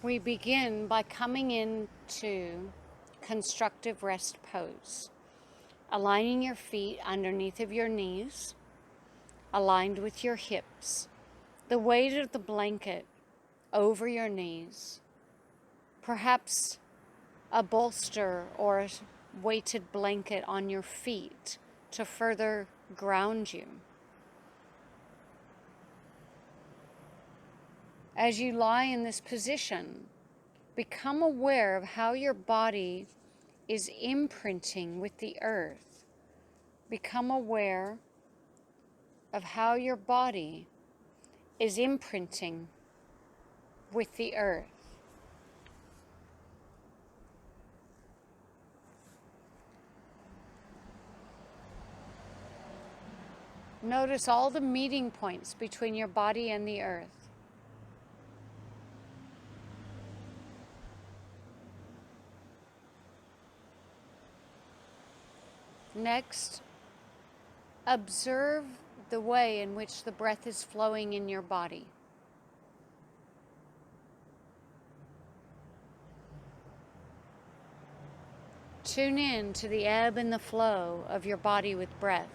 We begin by coming into constructive rest pose, aligning your feet underneath of your knees, aligned with your hips, the weight of the blanket over your knees, perhaps a bolster or a weighted blanket on your feet to further ground you. As you lie in this position, become aware of how your body is imprinting with the earth. Become aware of how your body is imprinting with the earth. Notice all the meeting points between your body and the earth. Next, observe the way in which the breath is flowing in your body. Tune in to the ebb and the flow of your body with breath.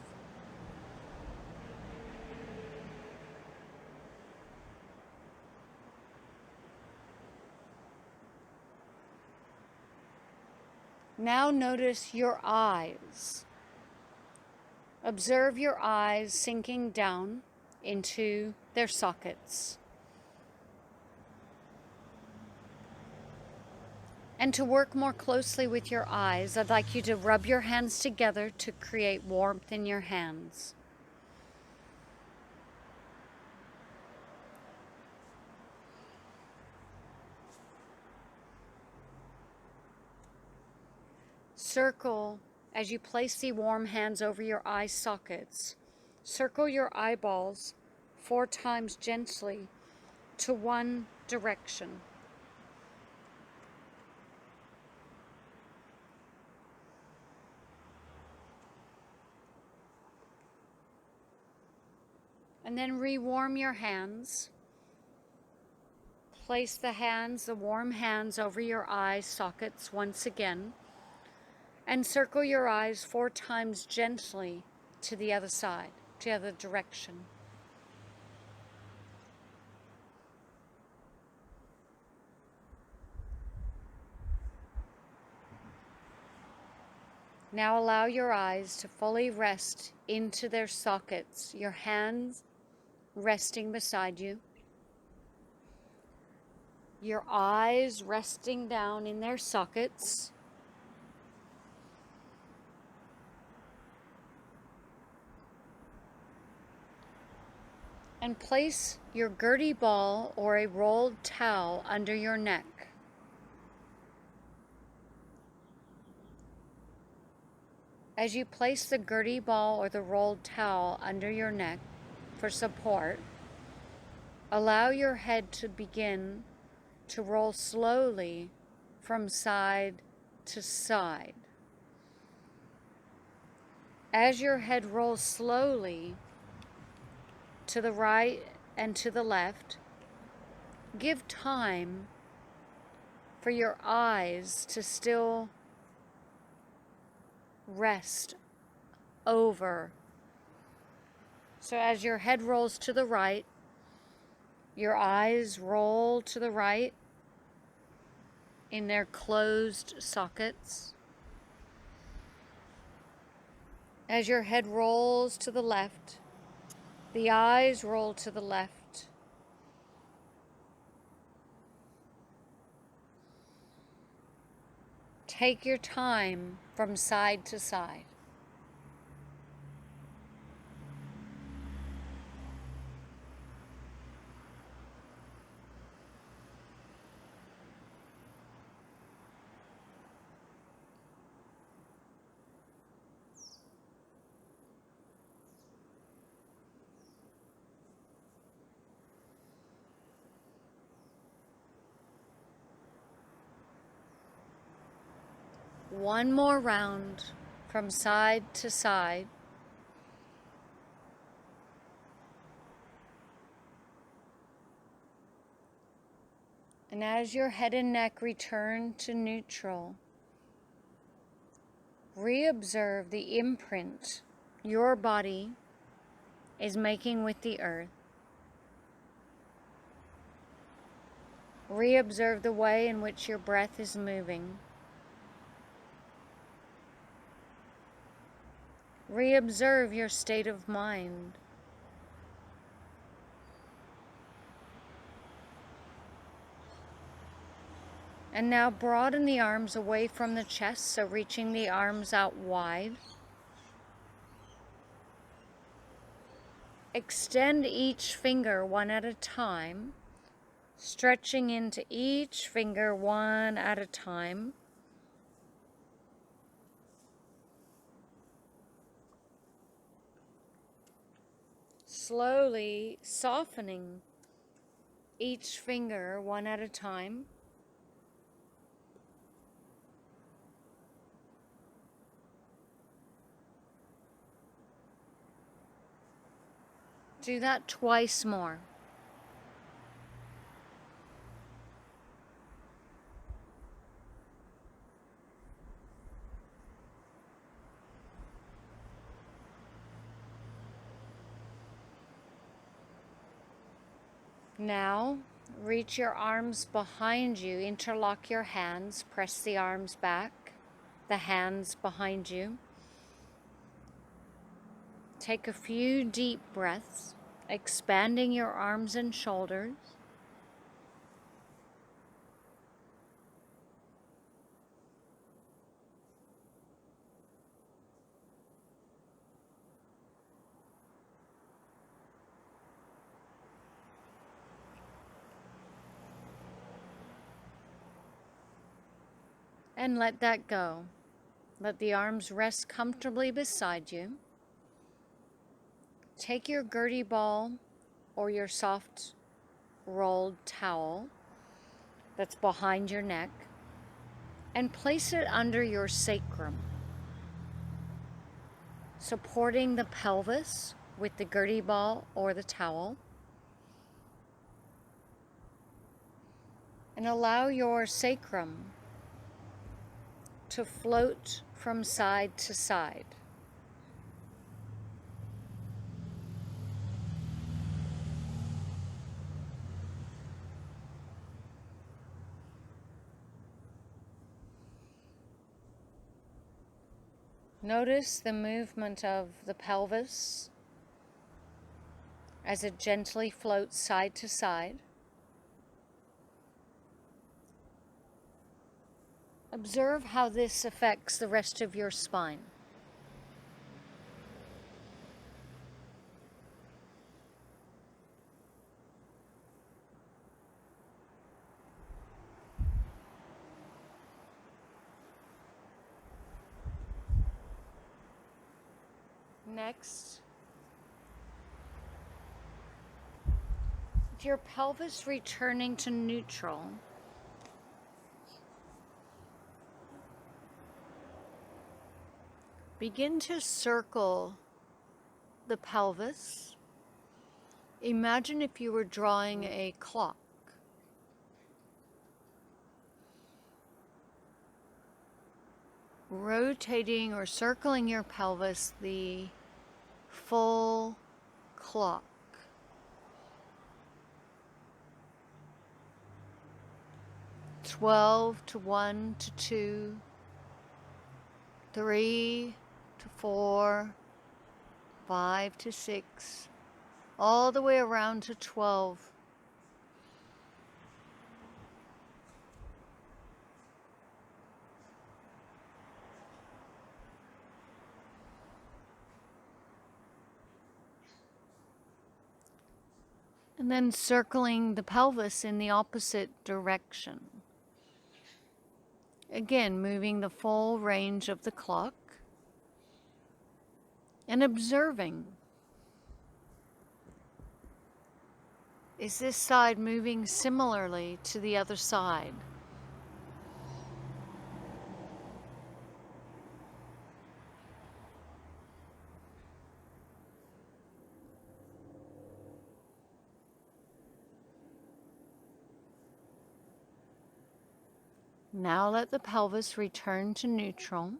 Now notice your eyes. Observe your eyes sinking down into their sockets. And to work more closely with your eyes, I'd like you to rub your hands together to create warmth in your hands. Circle, as you place the warm hands over your eye sockets, circle your eyeballs 4 times gently to one direction. And then rewarm your hands. Place the warm hands over your eye sockets once again. And circle your eyes 4 times gently to the other side, to the other direction. Now allow your eyes to fully rest into their sockets, your hands resting beside you, your eyes resting down in their sockets. And place your gurdy ball or a rolled towel under your neck. As you place the gurdy ball or the rolled towel under your neck for support, allow your head to begin to roll slowly from side to side. As your head rolls slowly to the right and to the left, give time for your eyes to still rest over. So as your head rolls to the right, your eyes roll to the right in their closed sockets. As your head rolls to the left, the eyes roll to the left. Take your time from side to side. One more round from side to side. And as your head and neck return to neutral, reobserve the imprint your body is making with the earth. Reobserve the way in which your breath is moving. Reobserve your state of mind. And now broaden the arms away from the chest, so reaching the arms out wide. Extend each finger one at a time, stretching into each finger one at a time. Slowly softening each finger one at a time. Do that twice more. Now, reach your arms behind you, interlock your hands, press the arms back, the hands behind you. Take a few deep breaths, expanding your arms and shoulders. And let that go. Let the arms rest comfortably beside you. Take your gurdy ball or your soft rolled towel that's behind your neck and place it under your sacrum, supporting the pelvis with the gurdy ball or the towel. And allow your sacrum to float from side to side. Notice the movement of the pelvis as it gently floats side to side. Observe how this affects the rest of your spine. Next, with your pelvis returning to neutral, begin to circle the pelvis. Imagine if you were drawing a clock. Rotating or circling your pelvis the full clock. "12 to 1 to 2, 3 to 4, 5 to 6, all the way around to 12. And then circling the pelvis in the opposite direction. Again, moving the full range of the clock and observing. Is this side moving similarly to the other side? Now let the pelvis return to neutral,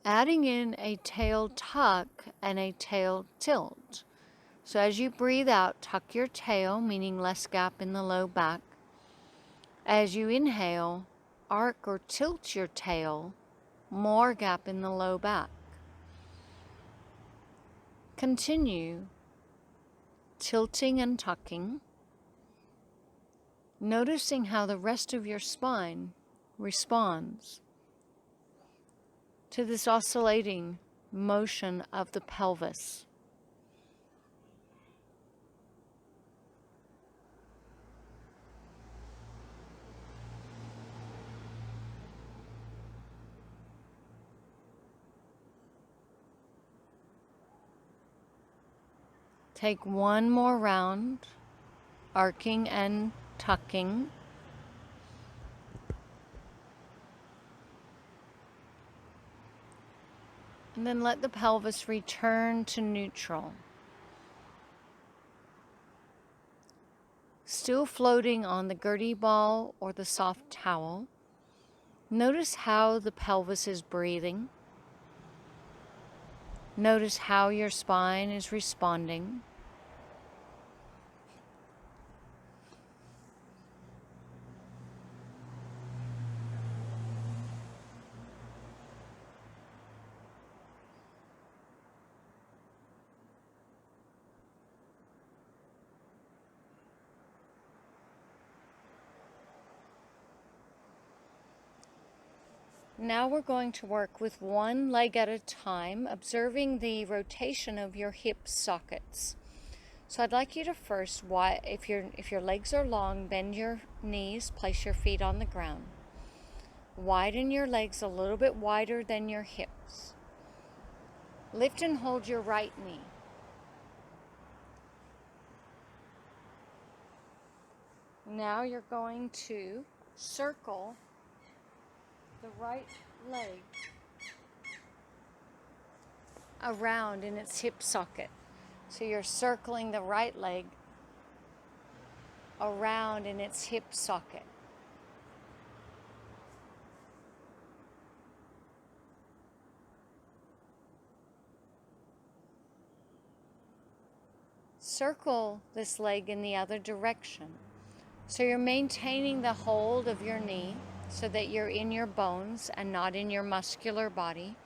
adding in a tail tuck and a tail tilt. So as you breathe out, tuck your tail, meaning less gap in the low back. As you inhale, arc or tilt your tail, more gap in the low back. Continue tilting and tucking, noticing how the rest of your spine responds to this oscillating motion of the pelvis. Take one more round, arcing and tucking. And then let the pelvis return to neutral. Still floating on the gurney ball or the soft towel, notice how the pelvis is breathing. Notice how your spine is responding. Now we're going to work with one leg at a time, observing the rotation of your hip sockets. So I'd like you to first, if your legs are long, bend your knees, place your feet on the ground. Widen your legs a little bit wider than your hips. Lift and hold your right knee. Now you're going to circle the right leg around in its hip socket. So you're circling the right leg around in its hip socket. Circle this leg in the other direction. So you're maintaining the hold of your knee so that you're in your bones and not in your muscular body.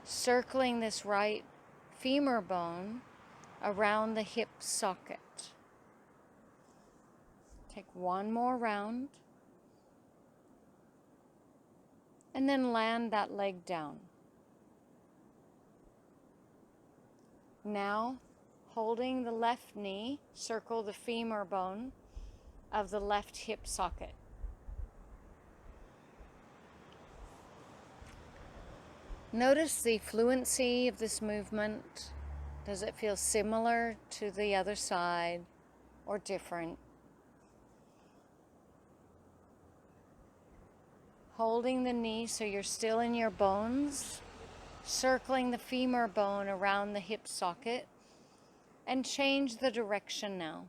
Circling this right femur bone around the hip socket. Take one more round. And then land that leg down. Now, holding the left knee, circle the femur bone of the left hip socket. Notice the fluency of this movement. Does it feel similar to the other side or different? Holding the knee so you're still in your bones, circling the femur bone around the hip socket, and change the direction now.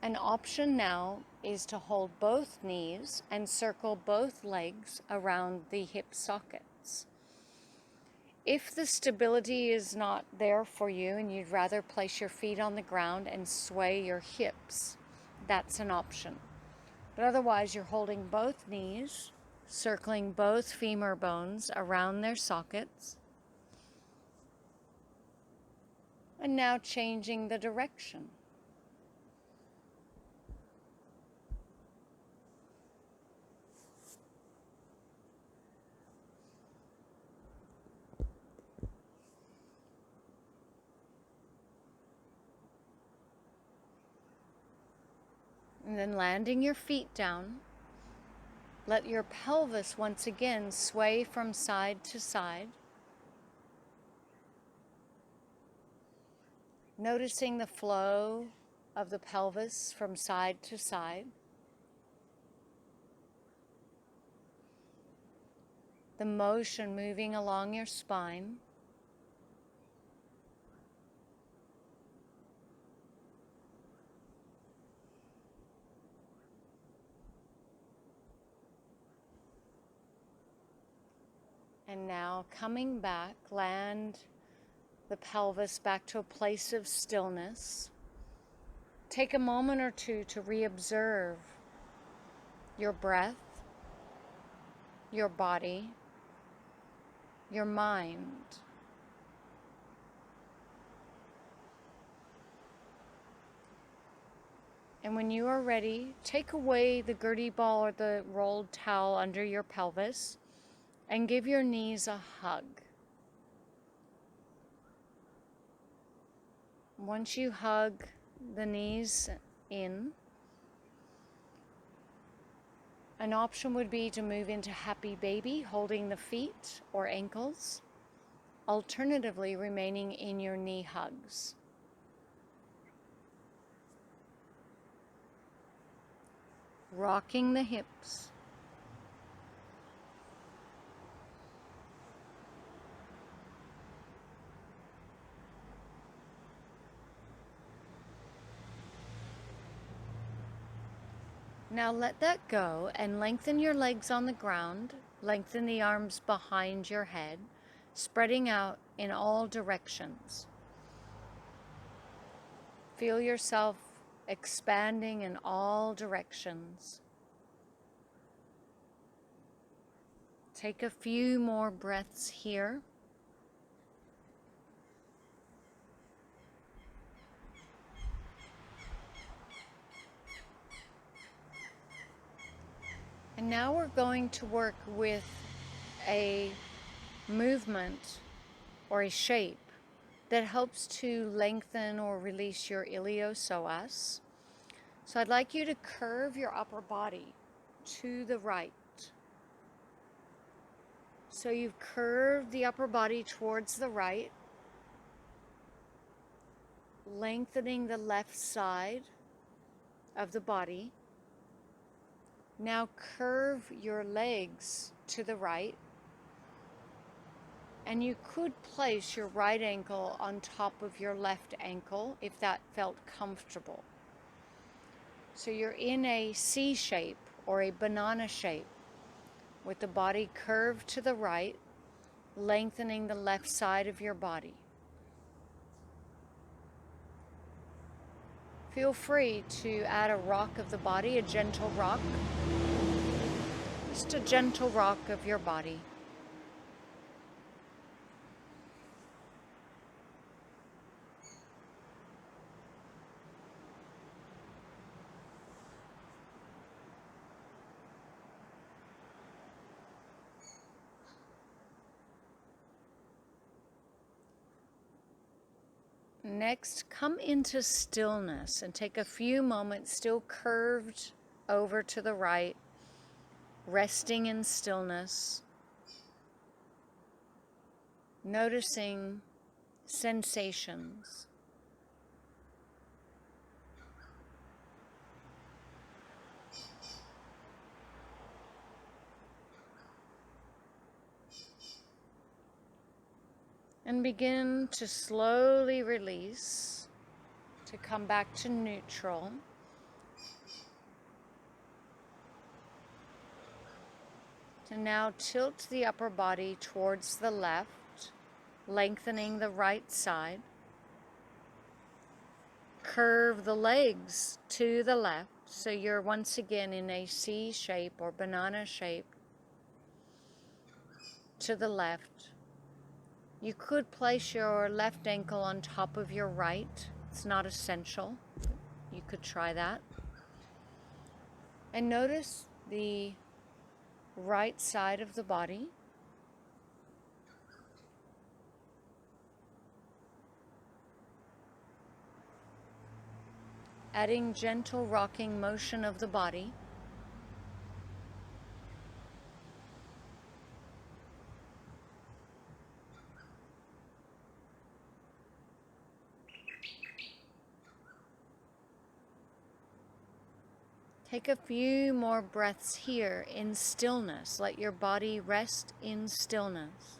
An option now is to hold both knees and circle both legs around the hip sockets. If the stability is not there for you and you'd rather place your feet on the ground and sway your hips, that's an option. But otherwise, you're holding both knees, circling both femur bones around their sockets, and now changing the direction. And then landing your feet down, let your pelvis once again sway from side to side. Noticing the flow of the pelvis from side to side. the motion moving along your spine. And now coming back, land the pelvis back to a place of stillness. Take a moment or two to reobserve your breath, your body, your mind. And when you are ready, take away the gurney ball or the rolled towel under your pelvis and give your knees a hug. Once you hug the knees in, an option would be to move into happy baby, holding the feet or ankles, alternatively remaining in your knee hugs. Rocking the hips. Now let that go and lengthen your legs on the ground, lengthen the arms behind your head, spreading out in all directions. Feel yourself expanding in all directions. Take a few more breaths here. And now we're going to work with a movement or a shape that helps to lengthen or release your iliopsoas. So I'd like you to curve your upper body to the right. So you've curved the upper body towards the right, lengthening the left side of the body. Now curve your legs to the right, and you could place your right ankle on top of your left ankle if that felt comfortable. So you're in a C shape or a banana shape with the body curved to the right, lengthening the left side of your body. Feel free to add a rock of the body, a gentle rock. Just a gentle rock of your body. Next, come into stillness and take a few moments still curved over to the right, resting in stillness, noticing sensations. And begin to slowly release, to come back to neutral. To now tilt the upper body towards the left, lengthening the right side. Curve the legs to the left, so you're once again in a C shape or banana shape to the left. You could place your left ankle on top of your right. It's not essential. You could try that. And notice the right side of the body. Adding gentle rocking motion of the body. Take a few more breaths here in stillness. Let your body rest in stillness.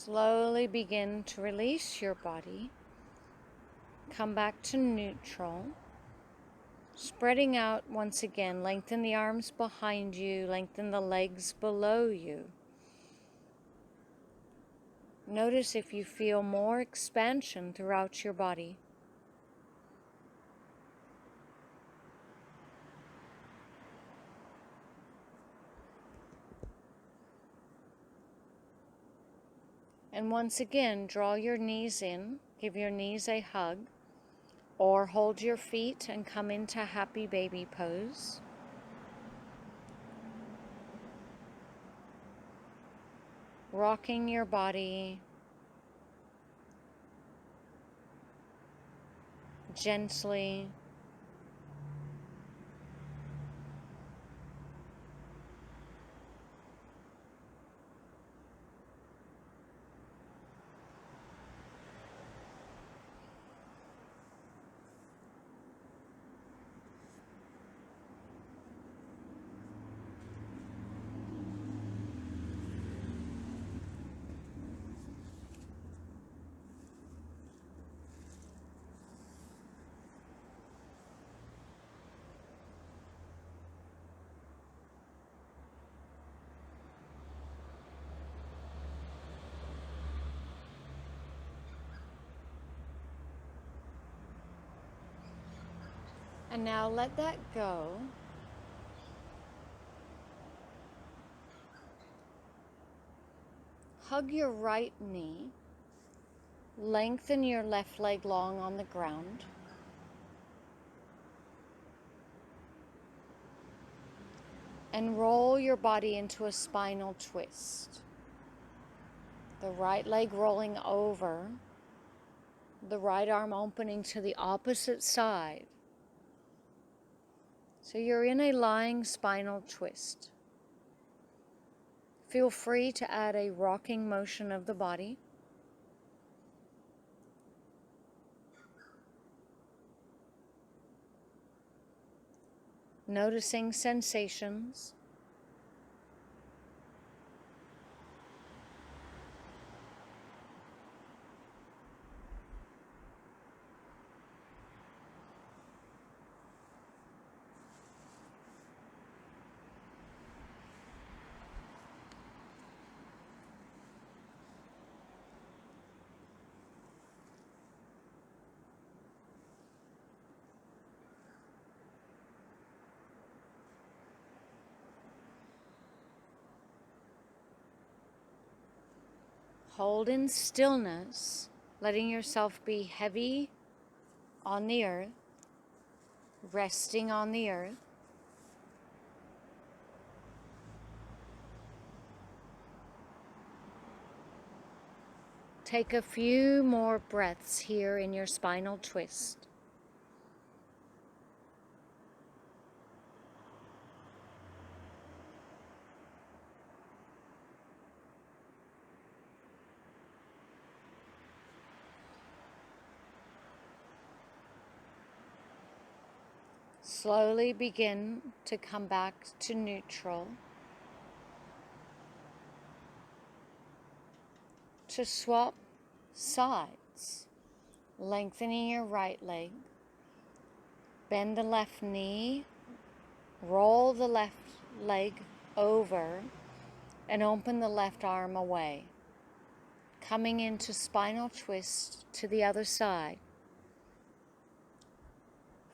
Slowly begin to release your body. Come back to neutral. Spreading out once again. Lengthen the arms behind you. Lengthen the legs below you. Notice if you feel more expansion throughout your body. And once again, draw your knees in. Give your knees a hug. Or hold your feet and come into happy baby pose. Rocking your body gently. And now let that go. Hug your right knee. Lengthen your left leg long on the ground. And roll your body into a spinal twist. The right leg rolling over. The right arm opening to the opposite side. So you're in a lying spinal twist. Feel free to add a rocking motion of the body. Noticing sensations. Hold in stillness, letting yourself be heavy on the earth, resting on the earth. Take a few more breaths here in your spinal twist. Slowly begin to come back to neutral. To swap sides, lengthening your right leg. Bend the left knee, roll the left leg over, and open the left arm away. Coming into spinal twist to the other side.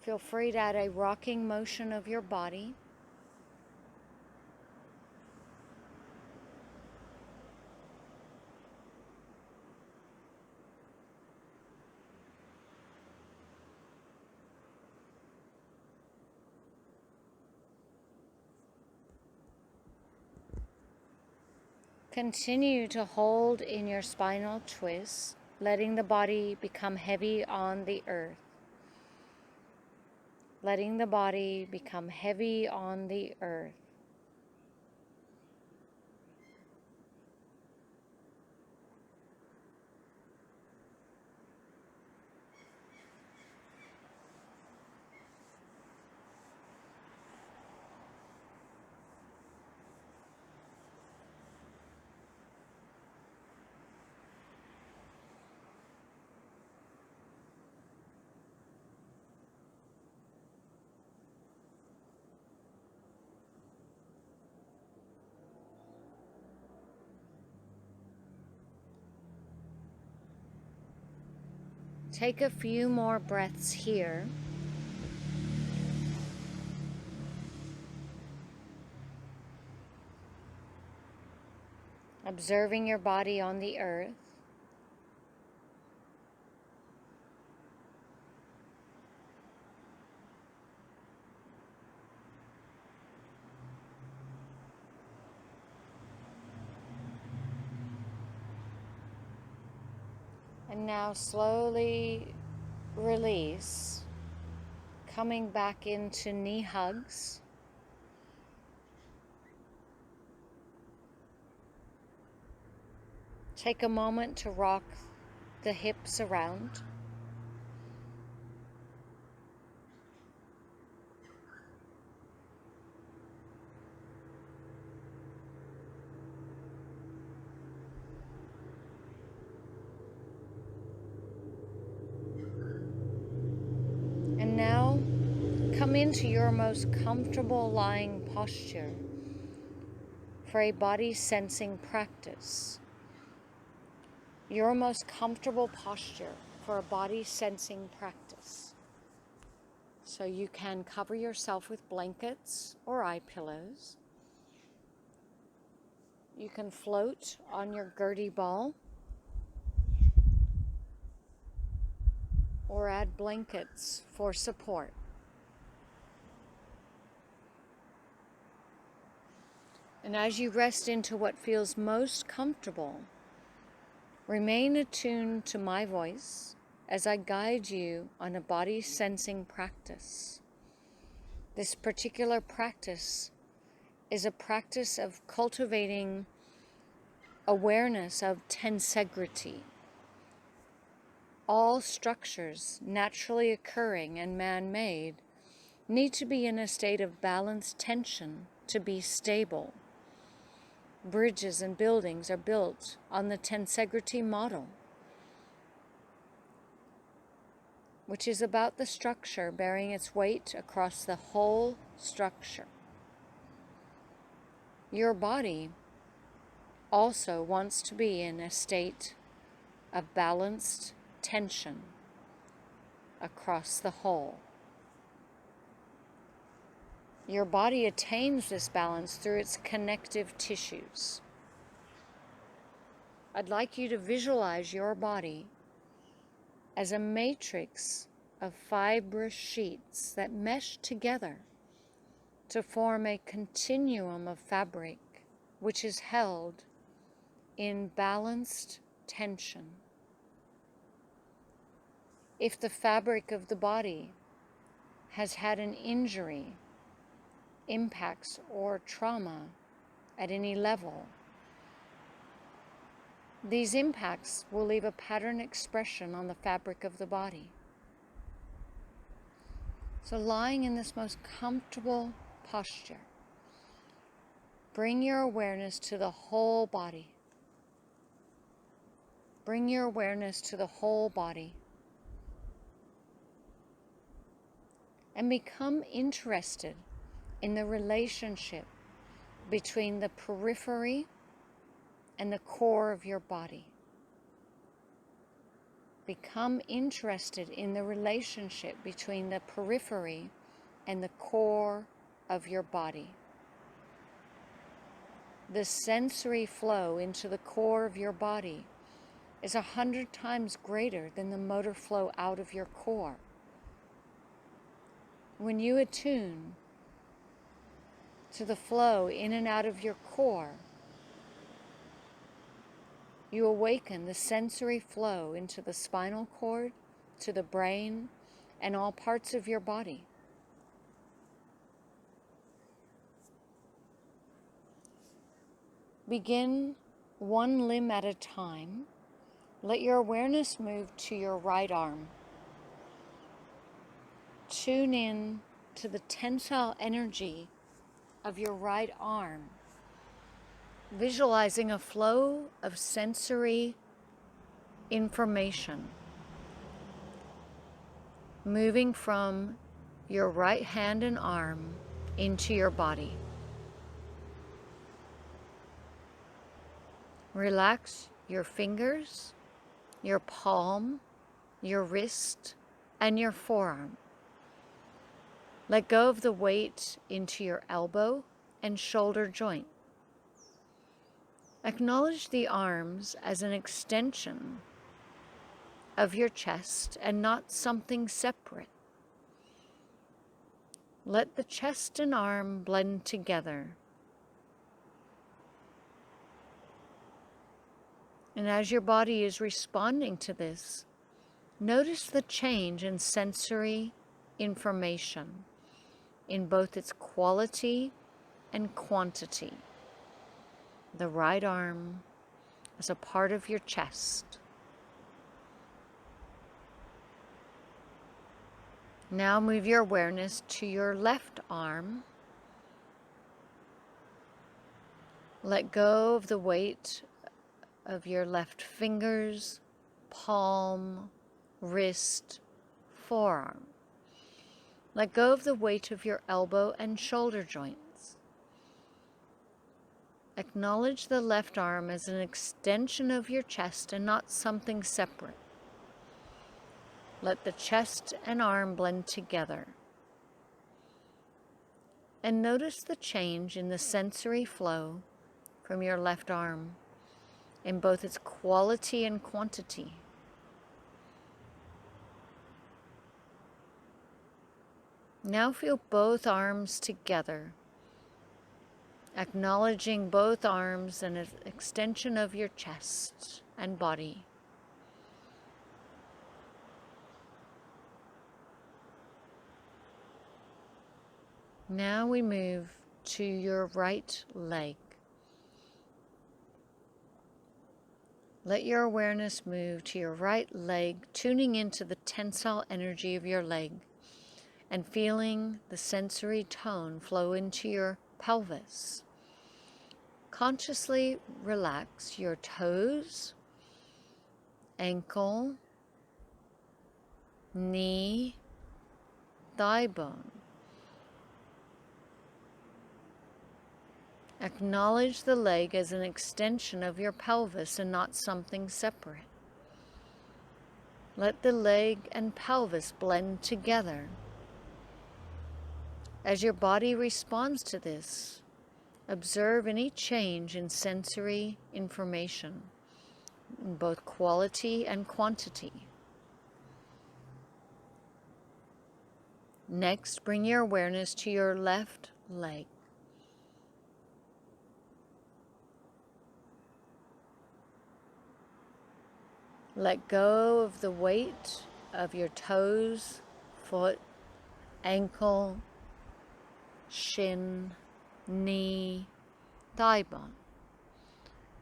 Feel free to add a rocking motion of your body. Continue to hold in your spinal twist, letting the body become heavy on the earth. Letting the body become heavy on the earth. Take a few more breaths here. Observing your body on the earth. And now slowly release, coming back into knee hugs. Take a moment to rock the hips around. And now come into your most comfortable lying posture for a body sensing practice. Your most comfortable posture for a body sensing practice. So you can cover yourself with blankets or eye pillows. You can float on your Gertie ball or add blankets for support. And as you rest into what feels most comfortable, remain attuned to my voice as I guide you on a body sensing practice. This particular practice is a practice of cultivating awareness of tensegrity. All structures naturally occurring and man-made need to be in a state of balanced tension to be stable. Bridges and buildings are built on the tensegrity model, which is about the structure bearing its weight across the whole structure. Your body also wants to be in a state of balanced tension across the whole. Your body attains this balance through its connective tissues. I'd like you to visualize your body as a matrix of fibrous sheets that mesh together to form a continuum of fabric which is held in balanced tension. If the fabric of the body has had an injury, impacts, or trauma at any level, these impacts will leave a pattern expression on the fabric of the body. So lying in this most comfortable posture, bring your awareness to the whole body. Bring your awareness to the whole body. And become interested in the relationship between the periphery and the core of your body. Become interested in the relationship between the periphery and the core of your body. The sensory flow into the core of your body is 100 times greater than the motor flow out of your core. When you attune to the flow in and out of your core, you awaken the sensory flow into the spinal cord, to the brain, and all parts of your body. Begin one limb at a time. Let your awareness move to your right arm. Tune in to the tensile energy of your right arm, visualizing a flow of sensory information moving from your right hand and arm into your body. Relax your fingers, your palm, your wrist, and your forearm. Let go of the weight into your elbow and shoulder joint. Acknowledge the arms as an extension of your chest and not something separate. Let the chest and arm blend together. And as your body is responding to this, notice the change in sensory information in both its quality and quantity. The right arm as a part of your chest. Now move your awareness to your left arm. Let go of the weight of your left fingers, palm, wrist, forearm. Let go of the weight of your elbow and shoulder joints. Acknowledge the left arm as an extension of your chest and not something separate. Let the chest and arm blend together. And notice the change in the sensory flow from your left arm in both its quality and quantity. Now feel both arms together, acknowledging both arms as an extension of your chest and body. Now we move to your right leg. Let your awareness move to your right leg, tuning into the tensile energy of your leg and feeling the sensory tone flow into your pelvis. Consciously relax your toes, ankle, knee, thigh bone. Acknowledge the leg as an extension of your pelvis and not something separate. Let the leg and pelvis blend together. As your body responds to this, observe any change in sensory information, in both quality and quantity. Next, bring your awareness to your left leg. Let go of the weight of your toes, foot, ankle, shin, knee, thigh bone.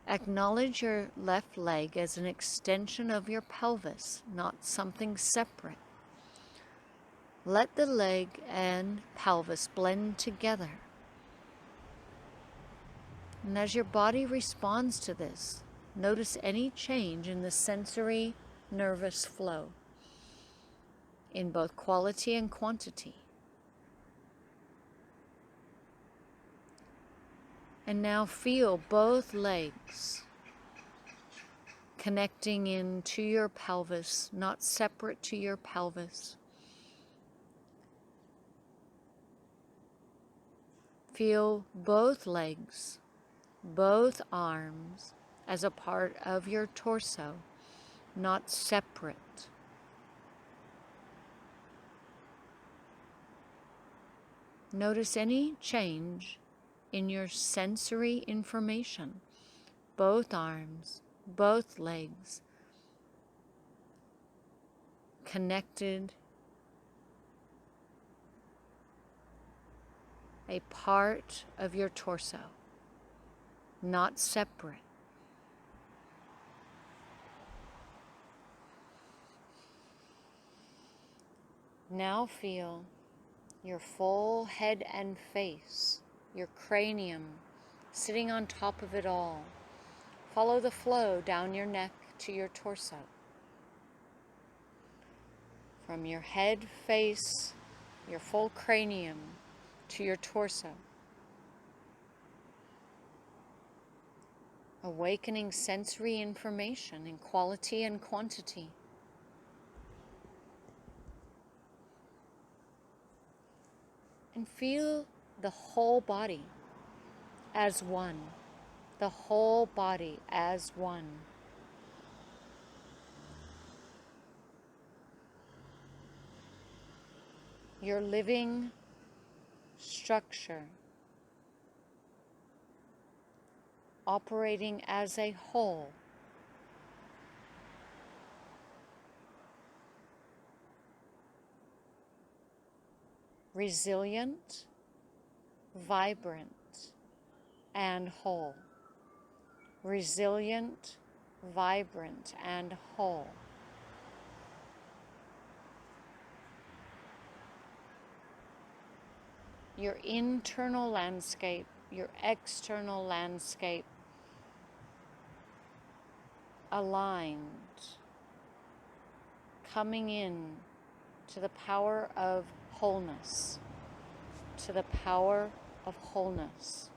Acknowledge your left leg as an extension of your pelvis, not something separate. Let the leg and pelvis blend together. And as your body responds to this, notice any change in the sensory nervous flow in both quality and quantity. And now feel both legs connecting into your pelvis, not separate to your pelvis. Feel both legs, both arms as a part of your torso, not separate. Notice any change in your sensory information, both arms both legs connected, a part of your torso, not separate. Now feel your full head and face, your cranium sitting on top of it all. Follow the flow down your neck to your torso. From your head, face, your full cranium to your torso. Awakening sensory information in quality and quantity. And feel the whole body as one. The whole body as one. Your living structure operating as a whole. Resilient, vibrant, and whole. Resilient, vibrant, and whole. Your internal landscape, your external landscape aligned, coming in to the power of wholeness, to the power of wholeness.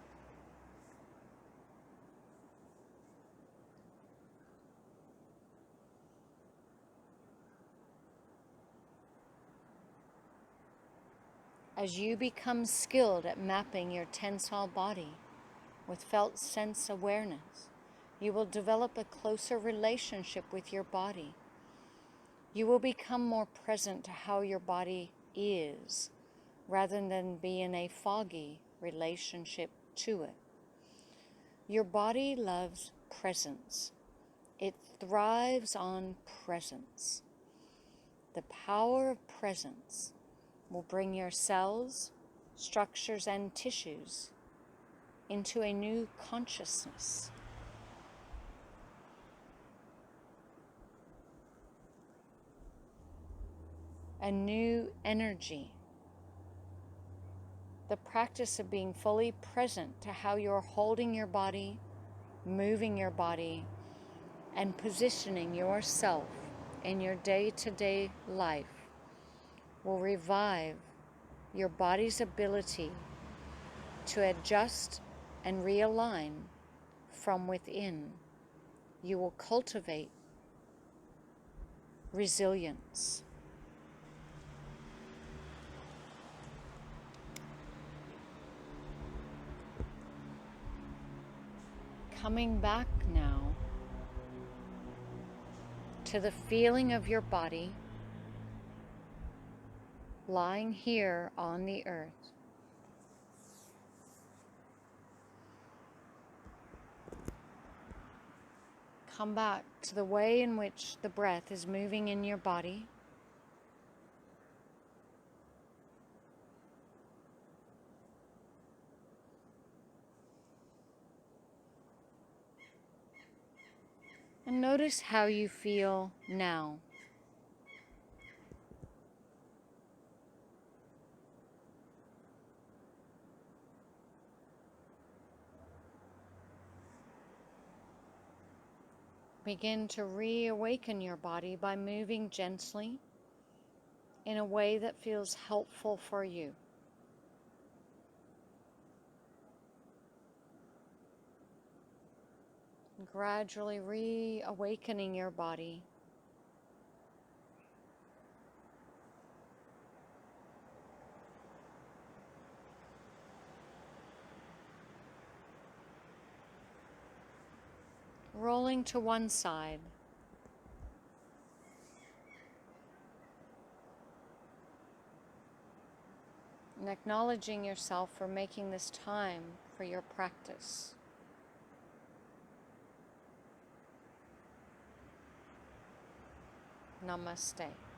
As you become skilled at mapping your tensile body with felt sense awareness, you will develop a closer relationship with your body. You will become more present to how your body is, rather than be in a foggy relationship to it. Your body loves presence. It thrives on presence. The power of presence will bring your cells, structures, and tissues into a new consciousness. A new energy. The practice of being fully present to how you're holding your body, moving your body, and positioning yourself in your day-to-day life will revive your body's ability to adjust and realign from within. You will cultivate resilience. Coming back now to the feeling of your body lying here on the earth. Come back to the way in which the breath is moving in your body. And notice how you feel now. Begin to reawaken your body by moving gently in a way that feels helpful for you. Gradually reawakening your body. Rolling to one side. And acknowledging yourself for making this time for your practice. Namaste.